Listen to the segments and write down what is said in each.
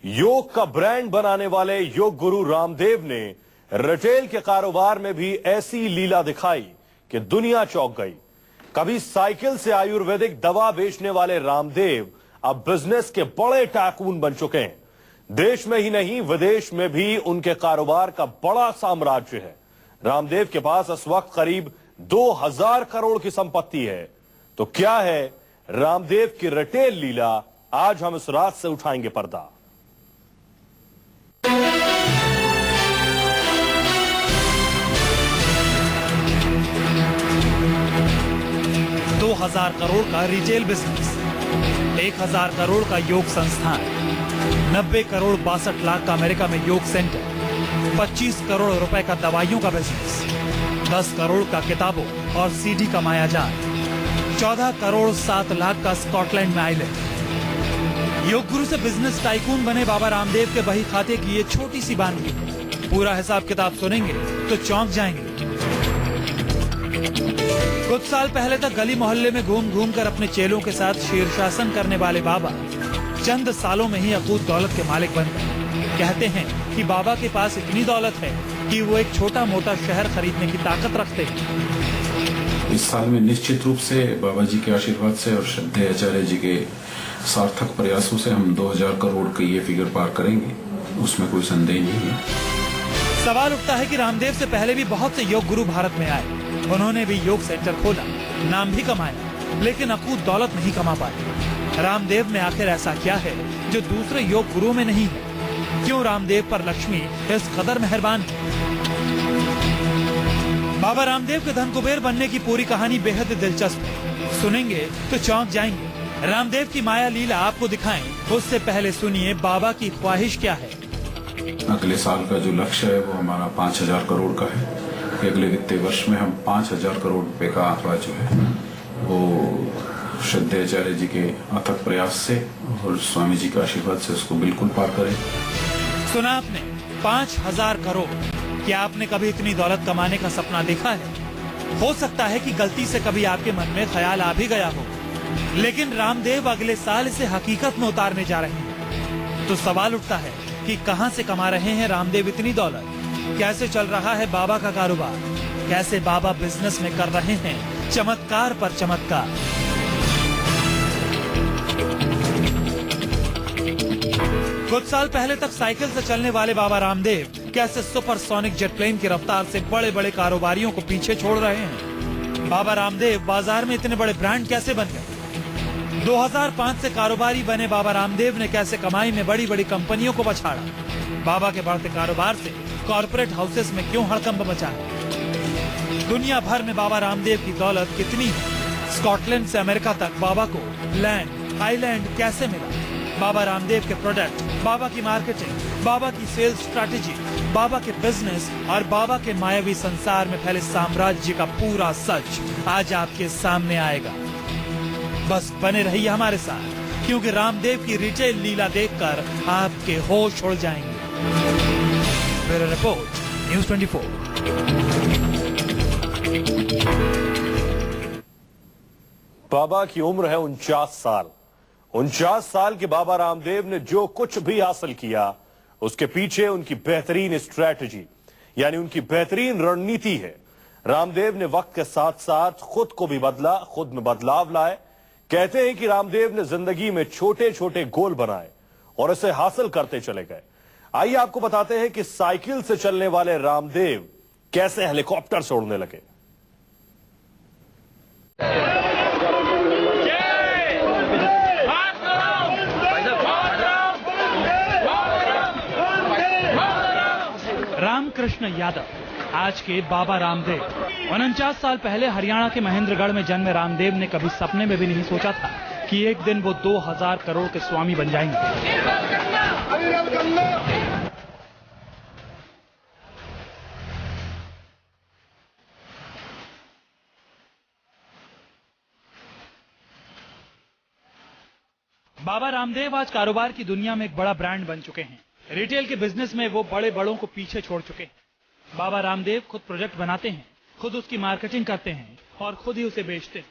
योग का ब्रांड बनाने वाले योग गुरु रामदेव ने रिटेल के कारोबार में भी ऐसी लीला दिखाई कि दुनिया चौंक गई। कभी साइकिल से आयुर्वेदिक दवा बेचने वाले रामदेव अब बिजनेस के बड़े टाकून बन चुके हैं। देश में ही नहीं विदेश में भी उनके कारोबार का बड़ा साम्राज्य है। रामदेव के पास इस वक्त करीब 2000 करोड़ की संपत्ति है। तो क्या है रामदेव की रिटेल लीला? आज हम इस रात से उठाएंगे पर्दा। दो 2000 करोड़ का रिटेल बिजनेस, 1000 करोड़ का योग संस्थान, 90 करोड़ 62 लाख का अमेरिका में योग सेंटर, 25 करोड़ रुपए का दवाइयों का बिजनेस, 10 करोड़ का किताबों और सीडी का मायाजाल, 14 करोड़ 7 लाख का स्कॉटलैंड में आइलैंड। योग गुरु से बिजनेस टाइकून बने बाबा रामदेव के बही खाते की ये छोटी सी बानगी, पूरा हिसाब किताब सुनेंगे तो चौंक जाएंगे। कुछ साल पहले तक गली मोहल्ले में घूम घूम कर अपने चेलों के साथ शीर्षासन करने वाले बाबा चंद सालों में ही अकूत दौलत के मालिक बन गए। कहते हैं कि बाबा के पास इतनी दौलत है कि वो एक छोटा मोटा शहर खरीदने की ताकत रखते हैं। इस साल में निश्चित रूप से बाबा जी के आशीर्वाद से और श्रद्धेय आचार्य जी के सार्थक प्रयासों से हम 2000 करोड़ की ये फिगर पार करेंगे, उसमें कोई संदेह नहीं है। सवाल उठता है कि रामदेव से पहले भी बहुत से योग गुरु भारत में आए, उन्होंने भी योग सेंटर खोला, नाम भी कमाया, लेकिन अकूत दौलत नहीं कमा पाए। रामदेव में आखिर ऐसा क्या है जो दूसरे योग गुरुओं में नहीं है? क्यों रामदेव पर लक्ष्मी इस कदर मेहरबान है? बाबा रामदेव के धन कुबेर बनने की पूरी कहानी बेहद दिलचस्प है। सुनेंगे तो चौंक जाएंगे। रामदेव की माया लीला आपको दिखाएं, उससे पहले सुनिए बाबा की ख्वाहिश क्या है। अगले साल का जो लक्ष्य है वो हमारा 5000 करोड़ का है। अगले वित्तीय वर्ष में हम 5000 करोड़ रुपए का आंकड़ा जो है वो श्रद्धेय आचार्य जी के अथक प्रयास से और स्वामी जी के आशीर्वाद से उसको बिल्कुल पार करें। सुना आपने, 5000 करोड़। क्या आपने कभी इतनी दौलत कमाने का सपना देखा है? हो सकता है कि गलती से कभी आपके मन में ख्याल आ भी गया हो, लेकिन रामदेव अगले साल इसे हकीकत में उतारने जा रहे हैं। तो सवाल उठता है कि कहां से कमा रहे हैं रामदेव इतनी दौलत? कैसे चल रहा है बाबा का कारोबार? कैसे बाबा बिजनेस में कर रहे हैं चमत्कार पर चमत्कार? कुछ साल पहले तक साइकिल से चलने वाले बाबा रामदेव कैसे सुपरसोनिक जेट प्लेन की रफ्तार से बड़े बड़े कारोबारियों को पीछे छोड़ रहे हैं? बाबा रामदेव बाजार में इतने बड़े ब्रांड कैसे बन गए? 2005 से कारोबारी बने बाबा रामदेव ने कैसे कमाई में बड़ी बड़ी कंपनियों को बछाड़ा? बाबा के बढ़ते कारोबार से कॉर्पोरेट हाउसेस में क्यों हड़कंप मचा है? दुनिया भर में बाबा रामदेव की दौलत कितनी है? स्कॉटलैंड से अमेरिका तक बाबा को लैंड आइलैंड कैसे मिला? बाबा रामदेव के प्रोडक्ट, बाबा की मार्केटिंग, बाबा की सेल्स स्ट्रैटेजी, बाबा के बिजनेस और बाबा के मायावी संसार में फैले साम्राज्य का पूरा सच आज आपके सामने आएगा। बस बने रहिए हमारे साथ, क्योंकि रामदेव की रिटेल लीला देखकर आपके होश उड़ जाएंगे। Bureau report, news 24। बाबा की उम्र है 49 साल। 49 साल के बाबा रामदेव ने जो कुछ भी हासिल किया, उसके पीछे उनकी बेहतरीन स्ट्रैटेजी यानी उनकी बेहतरीन रणनीति है। रामदेव ने वक्त के साथ साथ खुद को भी बदला, खुद में बदलाव लाए। कहते हैं कि रामदेव ने जिंदगी में छोटे छोटे गोल बनाए और इसे हासिल करते चले गए। आइए आपको बताते हैं कि साइकिल से चलने वाले रामदेव कैसे हेलीकॉप्टर से उड़ने लगे। रामकृष्ण यादव आज के बाबा रामदेव। 49 साल पहले हरियाणा के महेंद्रगढ़ में जन्मे रामदेव ने कभी सपने में भी नहीं सोचा था कि एक दिन वो 2000 करोड़ के स्वामी बन जाएंगे। बाबा रामदेव आज कारोबार की दुनिया में एक बड़ा ब्रांड बन चुके हैं। रिटेल के बिजनेस में वो बड़े बड़ों को पीछे छोड़ चुके हैं। बाबा रामदेव खुद प्रोजेक्ट बनाते हैं, खुद उसकी मार्केटिंग करते हैं और खुद ही उसे बेचते हैं।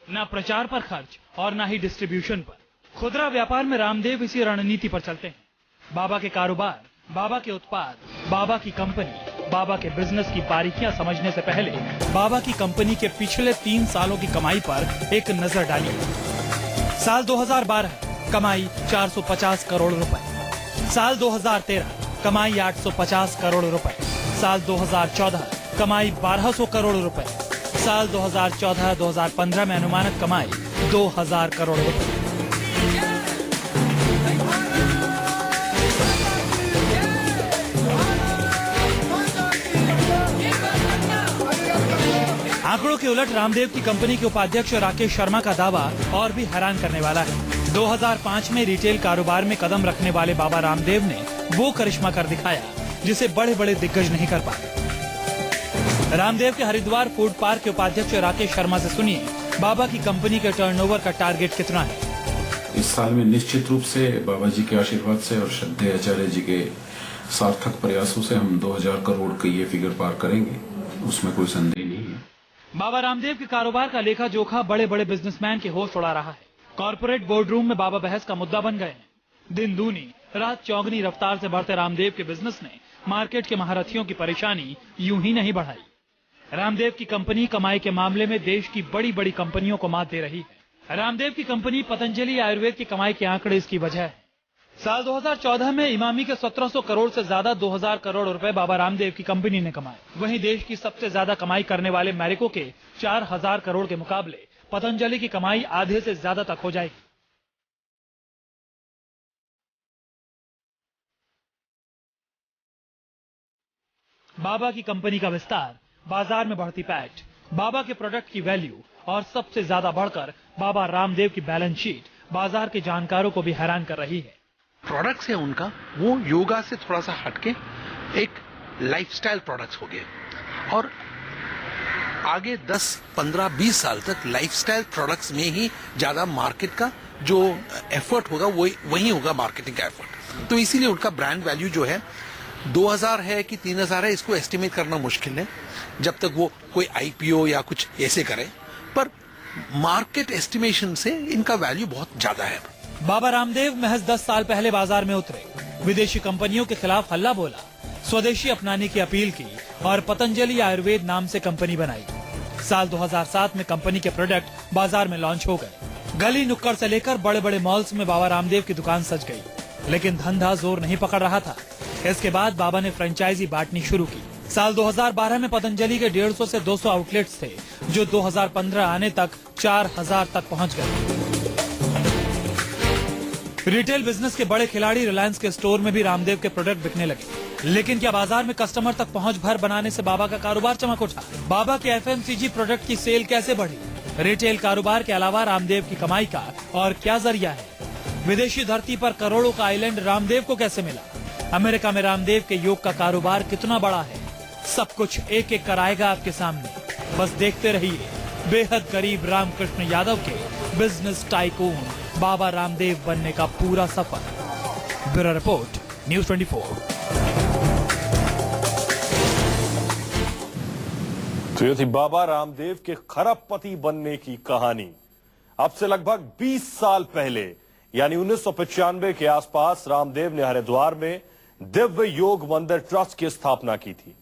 ना प्रचार पर खर्च और ना ही डिस्ट्रीब्यूशन पर। खुदरा व्यापार में रामदेव इसी रणनीति पर चलते हैं। बाबा के कारोबार, बाबा के उत्पाद, बाबा की कंपनी, बाबा के बिजनेस की बारीकियां समझने से पहले बाबा की कंपनी के पिछले 3 सालों की कमाई पर एक नजर डालिए। साल 2012 कमाई 450 करोड़ रुपए, साल 2013 कमाई 850 करोड़ रुपए, साल 2014 कमाई 1200 करोड़ रुपए, साल 2014-2015 में अनुमानित कमाई 2000 करोड़ रुपए। आंकड़ों के उलट रामदेव की कंपनी के उपाध्यक्ष राकेश शर्मा का दावा और भी हैरान करने वाला है। 2005 में रिटेल कारोबार में कदम रखने वाले बाबा रामदेव ने वो करिश्मा कर दिखाया जिसे बड़े बड़े दिग्गज नहीं कर पाए। रामदेव के हरिद्वार फूड पार्क के उपाध्यक्ष राकेश शर्मा से सुनिए बाबा की कंपनी के टर्नओवर का टारगेट कितना है। इस साल में निश्चित रूप से बाबा जी के आशीर्वाद से और श्रद्धेय आचार्य जी के सार्थक प्रयासों से हम 2000 करोड़ का ये फिगर पार करेंगे, उसमें कोई संदेह नहीं है। बाबा रामदेव के कारोबार का लेखा जोखा बड़े बड़े बिजनेसमैन के होश उड़ा रहा है। कॉर्पोरेट बोर्डरूम में बाबा बहस का मुद्दा बन गए हैं। दिन दूनी रात चौगनी रफ्तार से बढ़ते रामदेव के बिजनेस ने मार्केट के महारथियों की परेशानी यूं ही नहीं बढ़ाई। रामदेव की कंपनी कमाई के मामले में देश की बड़ी बड़ी कंपनियों को मात दे रही है। रामदेव की कंपनी पतंजलि आयुर्वेद की कमाई के आंकड़े इसकी वजह है। साल 2014 में इमामी के 1700 करोड़ से ज्यादा 2000 करोड़ रुपए बाबा रामदेव की कंपनी ने कमाए। वहीं देश की सबसे ज्यादा कमाई करने वाले मैरिको के 4000 करोड़ के मुकाबले पतंजलि की कमाई आधे से ज्यादा तक हो जाएगी। बाबा की कंपनी का विस्तार, बाजार में बढ़ती पैठ, बाबा के प्रोडक्ट की वैल्यू और सबसे ज्यादा बढ़कर बाबा रामदेव की बैलेंस शीट बाजार के जानकारों को भी हैरान कर रही है। प्रोडक्ट्स है उनका वो योगा से थोड़ा सा हटके एक लाइफस्टाइल प्रोडक्ट्स हो गए और आगे 10, 15, 20 साल तक लाइफस्टाइल प्रोडक्ट्स में ही ज्यादा मार्केट का जो एफर्ट होगा वही होगा मार्केटिंग का एफर्ट। तो इसीलिए उनका ब्रांड वैल्यू जो है 2000 है कि 3000 है, इसको एस्टिमेट करना मुश्किल है जब तक वो कोई आईपीओ या कुछ ऐसे करे, पर मार्केट एस्टिमेशन से इनका वैल्यू बहुत ज्यादा है। बाबा रामदेव महज 10 साल पहले बाजार में उतरे, विदेशी कंपनियों के खिलाफ हल्ला बोला, स्वदेशी अपनाने की अपील की और पतंजलि आयुर्वेद नाम से कंपनी बनाई। साल 2007 में कंपनी के प्रोडक्ट बाजार में लॉन्च हो गए। गली नुक्कड़ से लेकर बड़े बड़े मॉल्स में बाबा रामदेव की दुकान सज गई, लेकिन धंधा जोर नहीं पकड़ रहा था। इसके बाद बाबा ने फ्रेंचाइजी बांटनी शुरू की। साल 2012 में पतंजलि के 150 से 200 आउटलेट्स थे, जो 2015 आने तक 4000 तक पहुंच गए। रिटेल बिजनेस के बड़े खिलाड़ी रिलायंस के स्टोर में भी रामदेव के प्रोडक्ट बिकने लगे। लेकिन क्या बाजार में कस्टमर तक पहुंच भर बनाने से बाबा का कारोबार चमक उठा? बाबा के एफएमसीजी प्रोडक्ट की सेल कैसे बढ़ी? रिटेल कारोबार के अलावा रामदेव की कमाई का और क्या जरिया है? विदेशी धरती पर करोड़ों का आइलैंड रामदेव को कैसे मिला? अमेरिका में रामदेव के योग का कारोबार कितना बड़ा है? सब कुछ एक एक कर आएगा आपके सामने, बस देखते रहिए। बेहद गरीब रामकृष्ण यादव के बिजनेस टाइकून बाबा रामदेव बनने का पूरा सफर। Bureau report, news 24। तो ये थी बाबा रामदेव के खरबपति बनने की कहानी। अब से लगभग 20 साल पहले यानी 1995 के आसपास रामदेव ने हरिद्वार में दिव्य योग मंदिर ट्रस्ट की स्थापना की थी।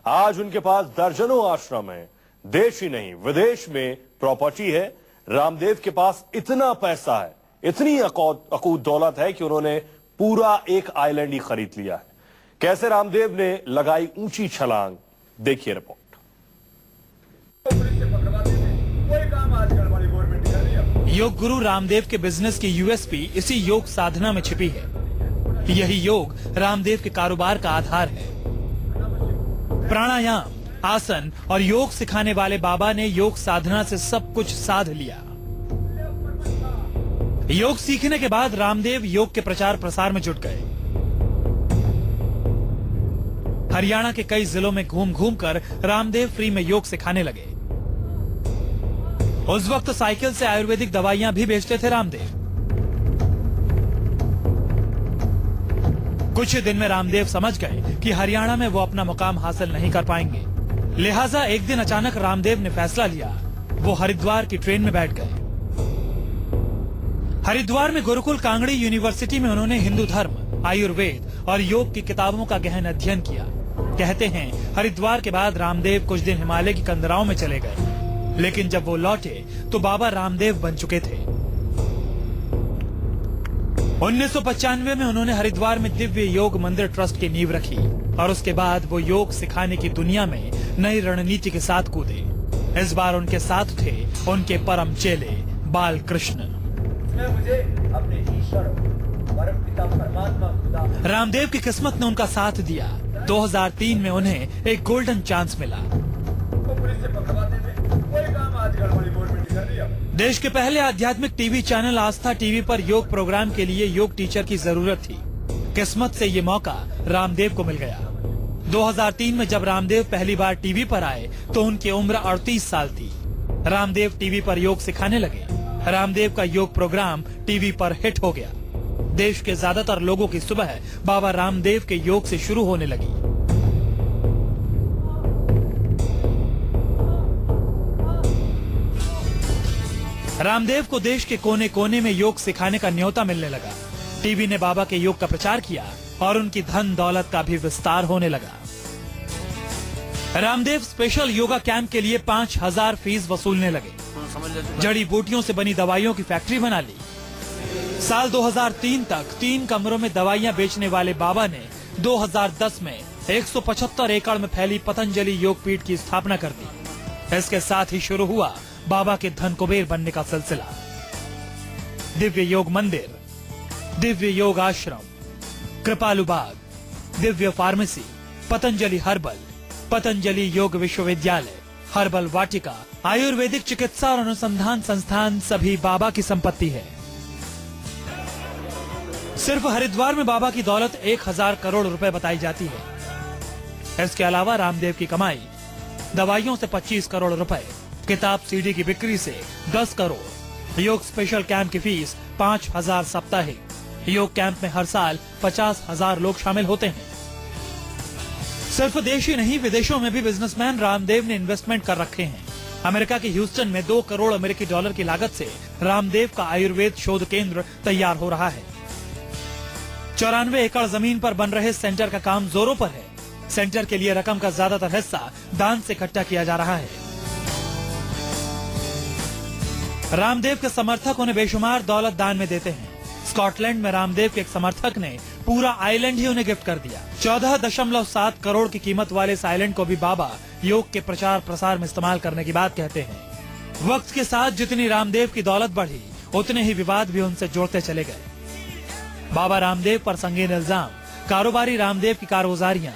आज उनके पास दर्जनों आश्रम हैं। देश ही नहीं विदेश में प्रॉपर्टी है। रामदेव के पास इतना पैसा है, इतनी अकूत दौलत है कि उन्होंने पूरा एक आइलैंड ही खरीद लिया है। कैसे रामदेव ने लगाई ऊंची छलांग, देखिए रिपोर्ट। योग गुरु रामदेव के बिजनेस की यूएसपी इसी योग साधना में छिपी है। यही योग रामदेव के कारोबार का आधार है। प्राणायाम, आसन और योग सिखाने वाले बाबा ने योग साधना से सब कुछ साध लिया। योग सीखने के बाद रामदेव योग के प्रचार प्रसार में जुट गए। हरियाणा के कई जिलों में घूम घूम कर रामदेव फ्री में योग सिखाने लगे। उस वक्त साइकिल से आयुर्वेदिक दवाइयां भी बेचते थे रामदेव। कुछ दिन में रामदेव समझ गए कि हरियाणा में वो अपना मुकाम हासिल नहीं कर पाएंगे। लिहाजा एक दिन अचानक रामदेव ने फैसला लिया, वो हरिद्वार की ट्रेन में बैठ गए। हरिद्वार में गुरुकुल कांगड़ी यूनिवर्सिटी में उन्होंने हिंदू धर्म, आयुर्वेद और योग की किताबों का गहन अध्ययन किया। कहते हैं हरिद्वार के बाद रामदेव कुछ दिन हिमालय की कंदराओं में चले गए, लेकिन जब वो लौटे तो बाबा रामदेव बन चुके थे। 1995 में उन्होंने हरिद्वार में दिव्य योग मंदिर ट्रस्ट की नींव रखी और उसके बाद वो योग सिखाने की दुनिया में नई रणनीति के साथ कूदे। इस बार उनके साथ थे उनके परम चेले बाल कृष्ण। मुझे अपने ईश्वर परमपिता परमात्मा खुदा रामदेव की किस्मत ने उनका साथ दिया। 2003 में उन्हें एक गोल्डन चांस मिला। पुलिस से पकड़वाते थे, कोई काम आज गड़बड़ी बोर्ड में कर दिया। देश के पहले आध्यात्मिक टीवी चैनल आस्था टीवी पर योग प्रोग्राम के लिए योग टीचर की जरूरत थी। किस्मत से ये मौका रामदेव को मिल गया। 2003 में जब रामदेव पहली बार टीवी पर आए तो उनकी उम्र 38 साल थी। रामदेव टीवी पर योग सिखाने लगे। रामदेव का योग प्रोग्राम टीवी पर हिट हो गया। देश के ज्यादातर लोगों की सुबह बाबा रामदेव के योग से शुरू होने लगी। रामदेव को देश के कोने कोने में योग सिखाने का न्योता मिलने लगा। टीवी ने बाबा के योग का प्रचार किया और उनकी धन दौलत का भी विस्तार होने लगा। रामदेव स्पेशल योगा कैंप के लिए 5000 फीस वसूलने लगे। जड़ी बूटियों से बनी दवाइयों की फैक्ट्री बना ली। साल 2003 तक 3 कमरों में दवाइयां बेचने वाले बाबा ने 2010 में 175 एकड़ में फैली पतंजलि योग पीठ की स्थापना कर दी। इसके साथ ही शुरू हुआ बाबा के धन कुबेर बनने का सिलसिला। दिव्य योग मंदिर, दिव्य योग आश्रम, कृपालु बाग, दिव्य फार्मेसी, पतंजलि हर्बल, पतंजलि योग विश्वविद्यालय, हर्बल वाटिका, आयुर्वेदिक चिकित्सा और अनुसंधान संस्थान सभी बाबा की संपत्ति है। सिर्फ हरिद्वार में बाबा की दौलत 1000 करोड़ रुपए बताई जाती है। इसके अलावा रामदेव की कमाई दवाइयों से 25 करोड़ रुपए, किताब सीडी की बिक्री से 10 करोड़, योग स्पेशल कैंप की फीस 5000 साप्ताहिक। योग कैंप में हर साल 50,000 लोग शामिल होते हैं। सिर्फ देश ही नहीं, विदेशों में भी बिजनेसमैन रामदेव ने इन्वेस्टमेंट कर रखे हैं। अमेरिका के ह्यूस्टन में 2 करोड़ अमेरिकी डॉलर की लागत से रामदेव का आयुर्वेद शोध केंद्र तैयार हो रहा है। 94 एकड़ जमीन पर बन रहे सेंटर का काम जोरों पर है। सेंटर के लिए रकम का ज्यादातर हिस्सा दान से इकट्ठा किया जा रहा है। रामदेव के समर्थक उन्हें बेशुमार दौलत दान में देते हैं। स्कॉटलैंड में रामदेव के एक समर्थक ने पूरा आइलैंड ही उन्हें गिफ्ट कर दिया। 14.7 करोड़ की कीमत वाले इस आइलैंड को भी बाबा योग के प्रचार प्रसार में इस्तेमाल करने की बात कहते हैं। वक्त के साथ जितनी रामदेव की दौलत बढ़ी, उतने ही विवाद भी उनसे जोड़ते चले गए। बाबा रामदेव पर संगीन इल्जाम, कारोबारी रामदेव की कारगुजारियां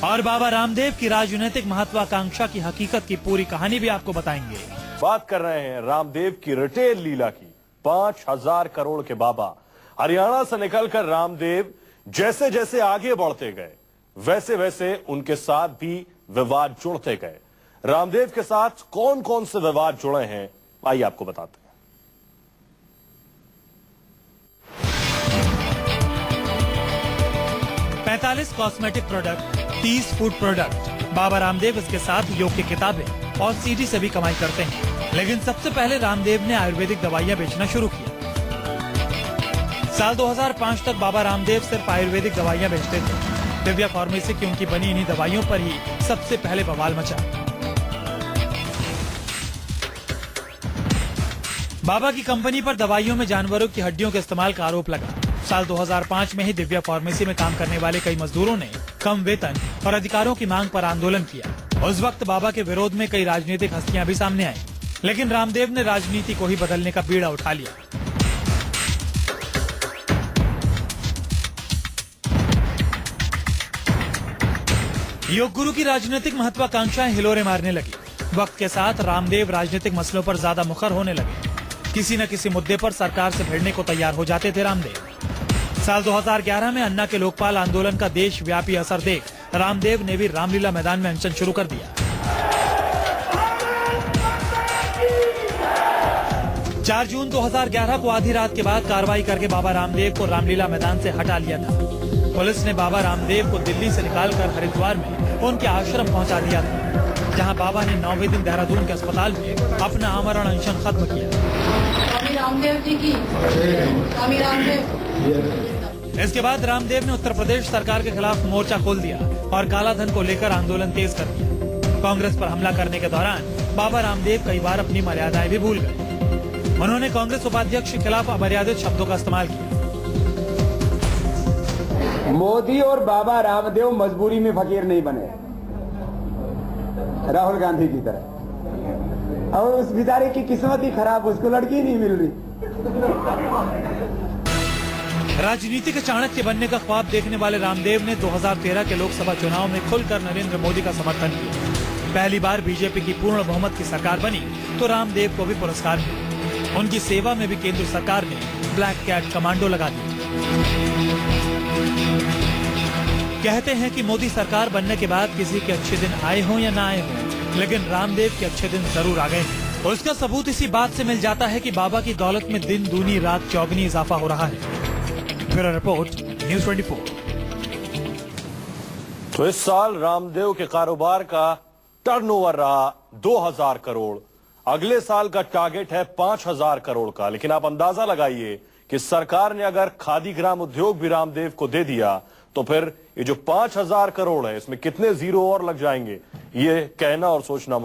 और बाबा रामदेव की राजनीतिक महत्वाकांक्षा की हकीकत की पूरी कहानी भी आपको बताएंगे। बात कर रहे हैं रामदेव की रिटेल लीला की। 5000 करोड़ के बाबा हरियाणा से निकलकर रामदेव जैसे जैसे आगे बढ़ते गए, वैसे वैसे उनके साथ भी विवाद जुड़ते गए। रामदेव के साथ कौन कौन से विवाद जुड़े हैं, आइए आपको बताते हैं। 45 cosmetic product, 30 food product. Baba Ramdev इसके साथ योग की किताबें और सीडी से भी कमाई करते हैं। लेकिन सबसे पहले रामदेव ने आयुर्वेदिक दवाइयां बेचना शुरू किया। साल 2005 तक बाबा रामदेव सिर्फ आयुर्वेदिक दवाइयां बेचते थे। दिव्या फार्मेसी की उनकी बनी इन्हीं दवाइयों पर ही सबसे पहले बवाल मचा। बाबा की कंपनी पर दवाइयों में जानवरों की हड्डियों के इस्तेमाल का आरोप लगा। साल 2005 में ही दिव्या फार्मेसी में काम करने वाले कई मजदूरों ने कम वेतन और अधिकारों की मांग पर आंदोलन किया। उस वक्त बाबा के विरोध में कई राजनीतिक हस्तियां भी सामने आई, लेकिन रामदेव ने राजनीति को ही बदलने का बीड़ा उठा लिया। योग गुरु की राजनीतिक महत्वाकांक्षाएं हिलोरे मारने लगी। वक्त के साथ रामदेव राजनीतिक मसलों पर ज्यादा मुखर होने लगे। किसी न किसी मुद्दे पर सरकार से भिड़ने को तैयार हो जाते थे रामदेव। साल 2011 में अन्ना के लोकपाल आंदोलन का देशव्यापी असर देख रामदेव ने भी रामलीला मैदान में अनशन शुरू कर दिया। 4 जून 2011 को आधी रात के बाद कार्रवाई करके बाबा रामदेव को रामलीला मैदान से हटा लिया था। पुलिस ने बाबा रामदेव को दिल्ली से निकालकर हरिद्वार में उनके आश्रम पहुंचा दिया था, जहां बाबा ने 9वें दिन देहरादून के अस्पताल में अपना आमरण अनशन खत्म किया। स्वामी रामदेव जी की, स्वामी रामदेव। इसके बाद रामदेव ने उत्तर प्रदेश सरकार के खिलाफ मोर्चा खोल दिया और काला धन को लेकर आंदोलन तेज कर दिया। कांग्रेस पर हमला करने के दौरान बाबा रामदेव कई बार अपनी मर्यादाएं भी भूल गए। उन्होंने कांग्रेस उपाध्यक्ष के खिलाफ अमर्यादित शब्दों का इस्तेमाल किया। मोदी और बाबा रामदेव मजबूरी में फकीर नहीं बने, राहुल गांधी की तरह। और उस बेचारे की किस्मत ही खराब, उसको लड़की नहीं मिल रही। राजनीति के चाणक्य बनने का ख्वाब देखने वाले रामदेव ने 2013 के लोकसभा चुनाव में खुलकर नरेंद्र मोदी का समर्थन किया। पहली बार बीजेपी की पूर्ण बहुमत की सरकार बनी तो रामदेव को भी पुरस्कार मिला। उनकी सेवा में भी केंद्र सरकार ने ब्लैक कैट कमांडो लगा दिया। कहते हैं कि मोदी सरकार बनने के बाद किसी के अच्छे दिन आए हों या ना आए हों, लेकिन रामदेव के अच्छे दिन जरूर आ गए। उसका सबूत इसी बात से मिल जाता है कि बाबा की दौलत में दिन दूनी रात चौगुनी इजाफा हो रहा है। Bureau report, news 24। तो इस साल रामदेव के कारोबार का टर्नओवर रहा 2000 करोड़। अगले साल का टारगेट है 5000 करोड़ का। लेकिन आप अंदाजा लगाइए कि सरकार ने अगर खादी ग्राम उद्योग भी रामदेव को दे दिया तो फिर ये जो 5000 करोड़ है इसमें कितने जीरो और लग जाएंगे, ये कहना और सोचना